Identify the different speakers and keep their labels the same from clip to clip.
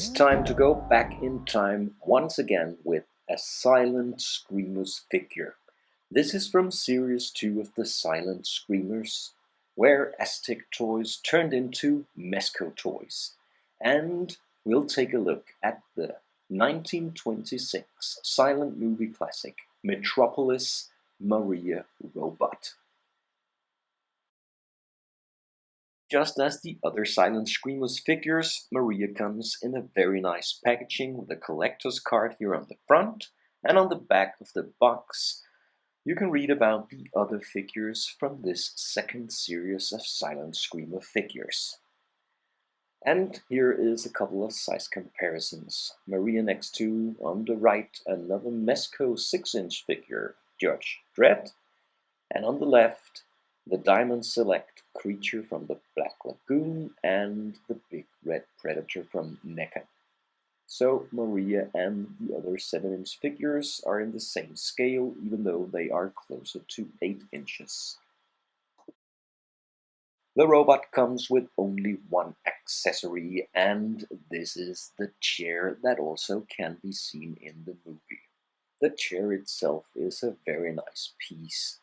Speaker 1: It's time to go back in time once again with a silent screamers figure. This is from Series 2 of the Silent Screamers, where Aztech Toys turned into Mezco Toys. And we'll take a look at the 1926 silent movie classic, Metropolis Maria robot. Just as the other Silent Screamers figures, Maria comes in a very nice packaging with a collector's card here on the front, and on the back of the box you can read about the other figures from this second series of Silent Screamer figures. And here is a couple of size comparisons. Maria next to, on the right, another Mezco 6-inch figure, Judge Dredd, and on the left, the Diamond Select creature from the Black Lagoon and the Big Red Predator from NECA. So Maria and the other 7-inch figures are in the same scale, even though they are closer to 8 inches. The robot comes with only one accessory, and this is the chair that also can be seen in the movie. The chair itself is a very nice piece.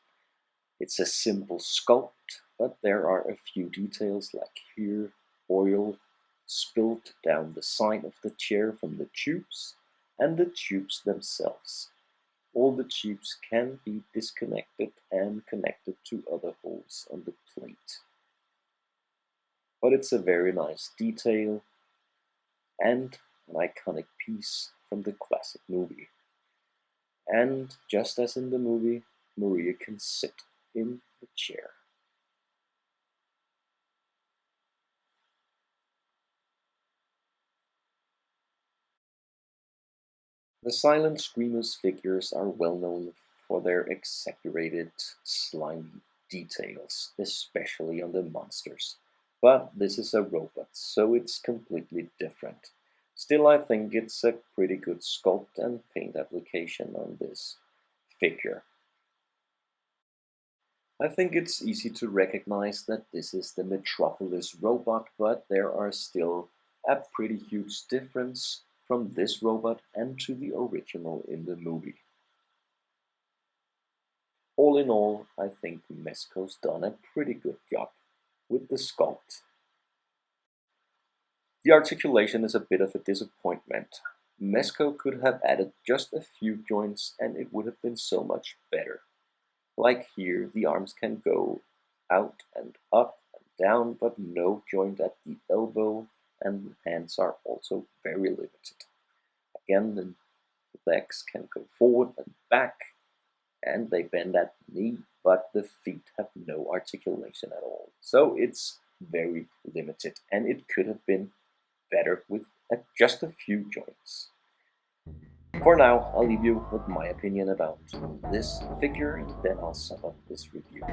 Speaker 1: It's a simple sculpt, but there are a few details, like here, oil spilled down the side of the chair from the tubes, and the tubes themselves. All the tubes can be disconnected and connected to other holes on the plate. But it's a very nice detail and an iconic piece from the classic movie. And just as in the movie, Maria can sit in the chair. The Silent Screamers figures are well known for their exaggerated, slimy details, especially on the monsters. But this is a robot, so it's completely different. Still, I think it's a pretty good sculpt and paint application on this figure. I think it's easy to recognize that this is the Metropolis robot, but there are still a pretty huge difference from this robot and to the original in the movie. All in all, I think Mezco's done a pretty good job with the sculpt. The articulation is a bit of a disappointment. Mezco could have added just a few joints and it would have been so much better. Like here, the arms can go out and up and down, but no joint at the elbow, and the hands are also very limited. Again, the legs can go forward and back, and they bend at the knee, but the feet have no articulation at all. So it's very limited, and it could have been better with just a few joints. For now, I'll leave you with my opinion about this figure, and then I'll sum up this review.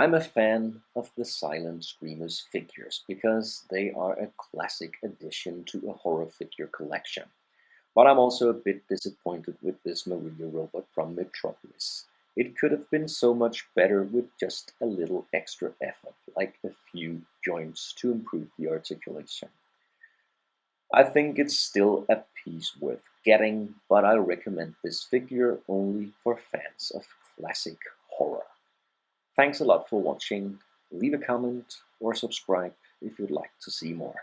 Speaker 1: I'm a fan of the Silent Screamers figures because they are a classic addition to a horror figure collection. But I'm also a bit disappointed with this Maria robot from Metropolis. It could have been so much better with just a little extra effort, like a few joints to improve the articulation. I think it's still a piece worth getting, but I recommend this figure only for fans of classic horror. Thanks a lot for watching. Leave a comment or subscribe if you'd like to see more.